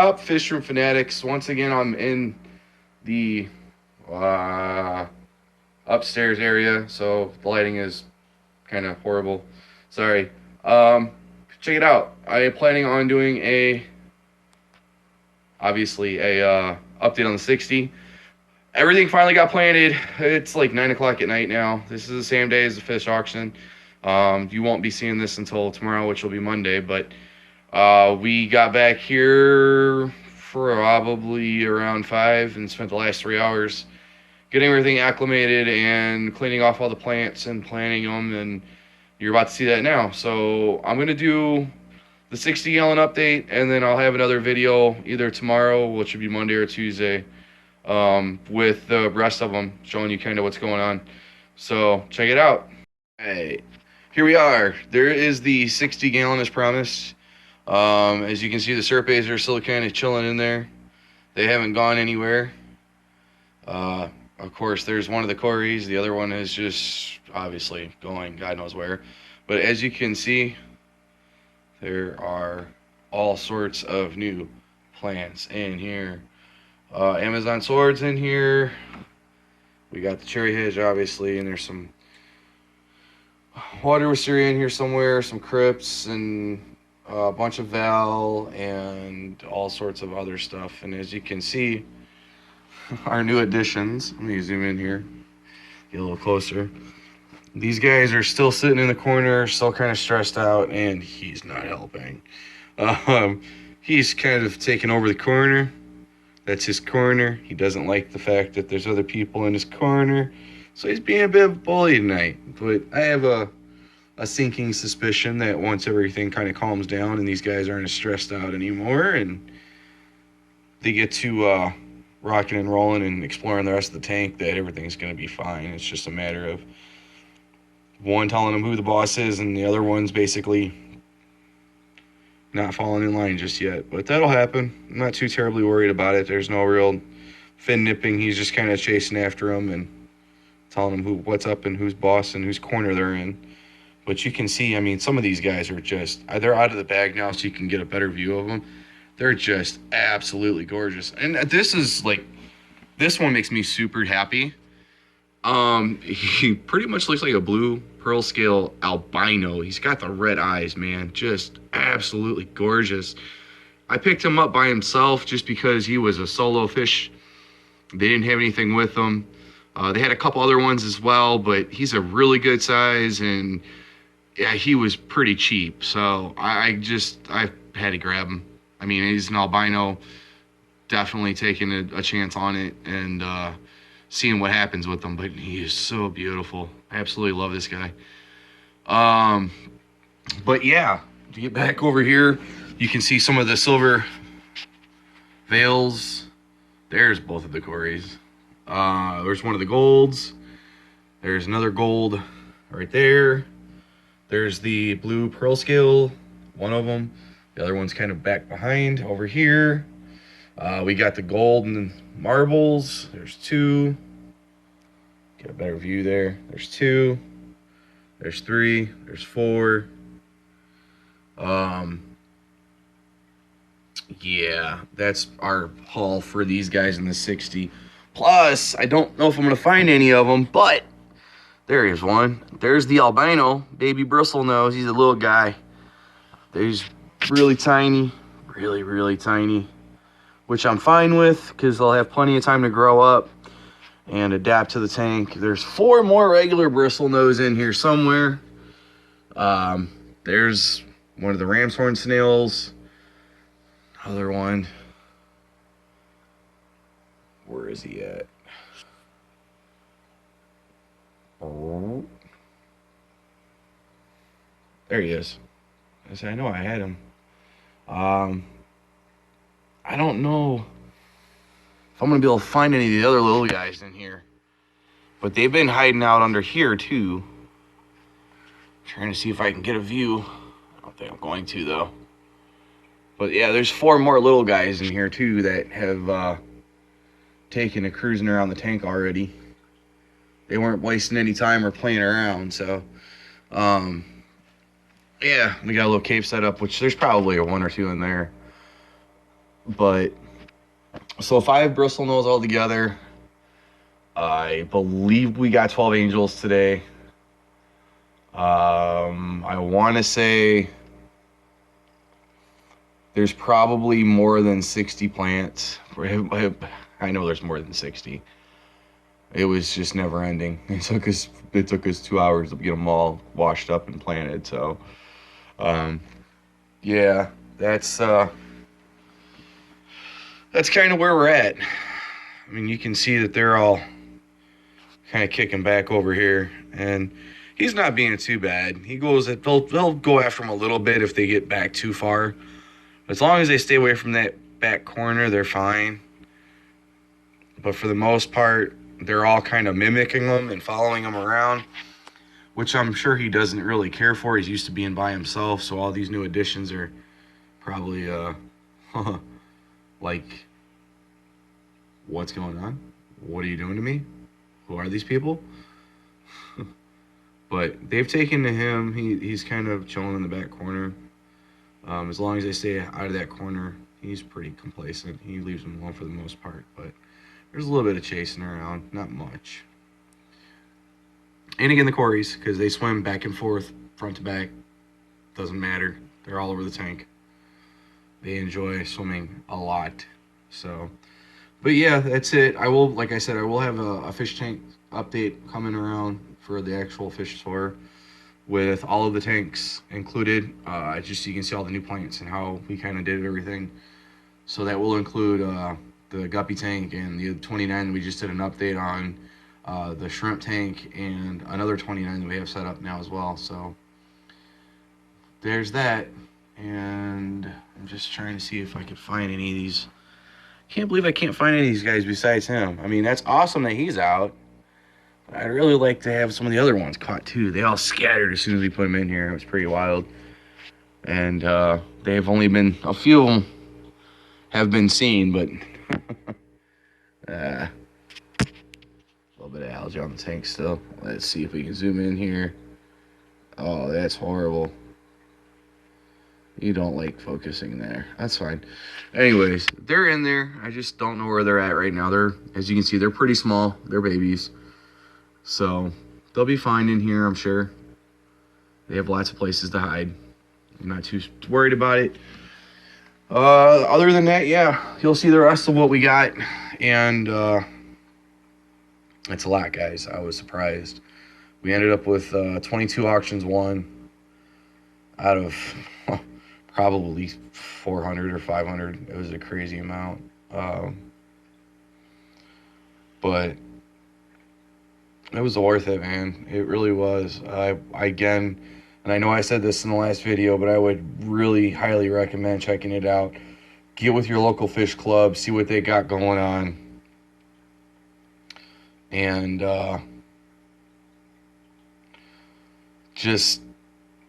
up, Fish Room Fanatics? Once again, I'm in the uh, upstairs area, so the lighting is kind of horrible. Sorry. Um, Check it out. I am planning on doing obviously a update on the 60. Everything finally got planted. It's like 9 o'clock at night now. This is the same day as the fish auction. You won't be seeing this until tomorrow, which will be Monday, but we got back here for probably around 5 and spent the last 3 hours getting everything acclimated and cleaning off all the plants and planting them, and you're about to see that now. So I'm going to do the 60-gallon update, and then I'll have another video either tomorrow, which would be Monday or Tuesday, with the rest of them, showing you kind of what's going on. So check it out. Hey, here we are. There is the 60-gallon as promised. As you can see, the Serpes are still kind of chilling in there. They haven't gone anywhere. Of course, there's one of the Corys. The other one is just obviously going God knows where. But as you can see, there are all sorts of new plants in here. Amazon swords in here. We got the cherry hedge, obviously, and there's some water wisteria in here somewhere, some crypts, and a bunch of val, and all sorts of other stuff. And as you can see, our new additions. Let me zoom in here, get a little closer. These guys are still sitting in the corner, still kind of stressed out, and he's not helping. He's kind of taken over the corner. That's his corner. He doesn't like the fact that there's other people in his corner, so he's being a bit of a bully tonight. But I have a sinking suspicion that once everything kind of calms down and these guys aren't as stressed out anymore, and they get to rocking and rolling and exploring the rest of the tank, that everything's going to be fine. It's just a matter of one telling them who the boss is, and the other one's basically not falling in line just yet. But that'll happen. I'm not too terribly worried about it. There's no real fin nipping. He's just kind of chasing after them and telling them what's up and who's boss and whose corner they're in. But you can see, I mean, some of these guys are just, they're out of the bag now, so you can get a better view of them. They're just absolutely gorgeous. And this one makes me super happy. He pretty much looks like a blue pearl scale albino. He's got the red eyes, man. Just absolutely gorgeous. I picked him up by himself just because he was a solo fish. They didn't have anything with them. They had a couple other ones as well, but he's a really good size, and yeah, he was pretty cheap. So I had to grab him. I mean, he's an albino, definitely taking a chance on it and seeing what happens with him. But he is so beautiful. I absolutely love this guy. But yeah, to get back over here, you can see some of the silver veils. There's both of the Corys. There's one of the golds. There's another gold right there. There's the blue pearl scale, one of them. The other one's kind of back behind over here. We got the gold and marbles. There's two. Get a better view there. There's two. There's three. There's four. Yeah, that's our haul for these guys in the 60. Plus, I don't know if I'm going to find any of them, but there's one. There's the albino, baby bristle nose. He's a little guy. He's really tiny, really, really tiny, which I'm fine with because they'll have plenty of time to grow up and adapt to the tank. There's 4 more regular bristle nose in here somewhere. There's one of the ram's horn snails. Other one. Where is he at? Oh. There he is. I know I had him. I don't know if I'm going to be able to find any of the other little guys in here. But they've been hiding out under here, too. Trying to see if I can get a view. I don't think I'm going to, though. But yeah, there's 4 more little guys in here, too, that have taken a cruising around the tank already. They weren't wasting any time or playing around, so... yeah, we got a little cave set up, which there's probably 1 or 2 in there. But so 5 bristle nose altogether. I believe we got 12 angels today. I want to say there's probably more than 60 plants. I know there's more than 60. It was just never ending. It took us 2 hours to get them all washed up and planted. So, yeah, that's kind of where we're at. I mean, you can see that they're all kind of kicking back over here, and he's not being too bad. They'll go after him a little bit if they get back too far. As long as they stay away from that back corner, they're fine. But for the most part, they're all kind of mimicking him and following him around, which I'm sure he doesn't really care for. He's used to being by himself, so all these new additions are probably like, what's going on? What are you doing to me? Who are these people? But they've taken to him. He's kind of chilling in the back corner. As long as they stay out of that corner, he's pretty complacent. He leaves them alone for the most part. But there's a little bit of chasing around, not much. And again, the Corys, because they swim back and forth, front to back. Doesn't matter. They're all over the tank. They enjoy swimming a lot. So, but yeah, that's it. Like I said, I will have a fish tank update coming around for the actual fish tour with all of the tanks included. Just so you can see all the new plants and how we kind of did everything. So that will include the guppy tank and the 29 we just did an update on, the shrimp tank, and another 29 that we have set up now as well. So there's that. And I'm just trying to see if I could find any of these. Can't believe I can't find any of these guys besides him. I mean, that's awesome that he's out. But I'd really like to have some of the other ones caught too. They all scattered as soon as we put them in here. It was pretty wild. And they've only been, a few of them have been seen, but a little bit of algae on the tank still. Let's see if we can zoom in here. Oh, that's horrible. You don't like focusing there. That's fine. Anyways, they're in there. I just don't know where they're at right now. As you can see, they're pretty small. They're babies. So they'll be fine in here, I'm sure. They have lots of places to hide. I'm not too worried about it. Other than that, yeah, you'll see the rest of what we got. And it's a lot, guys. I was surprised. We ended up with 22 auctions won out of probably 400 or 500. It was a crazy amount. But it was worth it, man. It really was. Again, and I know I said this in the last video, but I would really highly recommend checking it out. Get with your local fish club, see what they got going on. And just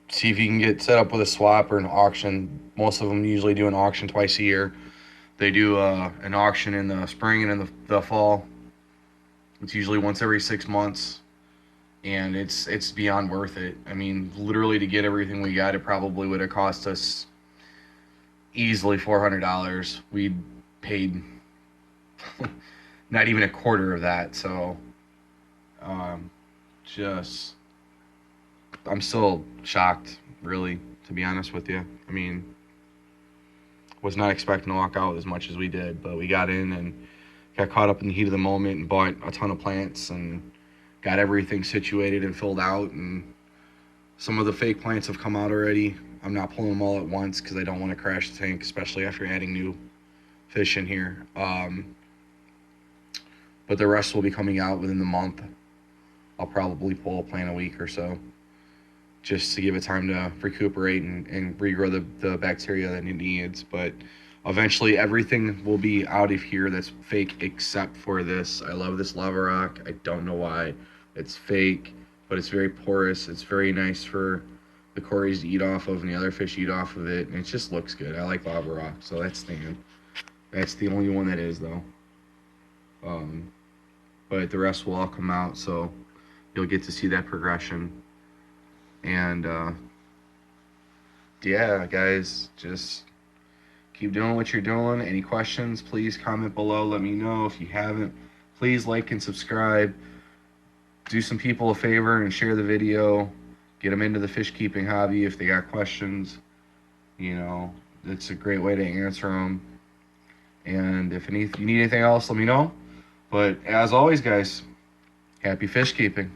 see if you can get set up with a swap or an auction. Most of them usually do an auction twice a year. They do an auction in the spring and in the fall. It's usually once every 6 months, and it's beyond worth it. I mean, literally to get everything we got, it probably would have cost us easily $400. We paid not even a quarter of that. So, just I'm still shocked, really, to be honest with you. I mean, was not expecting to walk out as much as we did, but we got in and got caught up in the heat of the moment and bought a ton of plants and got everything situated and filled out. And some of the fake plants have come out already. I'm not pulling them all at once because I don't want to crash the tank, especially after adding new fish in here. But the rest will be coming out within the month. I'll probably pull a plant a week or so, just to give it time to recuperate and regrow the bacteria that it needs. But eventually everything will be out of here that's fake except for this. I love this lava rock. I don't know why. It's fake, but it's very porous. It's very nice for the Corys to eat off of and the other fish eat off of it. And it just looks good. I like lava rock, so that's staying. That's the only one that is, though. But the rest will all come out, so you'll get to see that progression. And yeah, guys, just Keep doing what you're doing. Any questions, please comment below. Let me know. If you haven't, please like and subscribe. Do some people a favor and share the video. Get them into the fish keeping hobby if they got questions. You know, it's a great way to answer them. And if you need anything else, let me know. But as always, guys, happy fish keeping.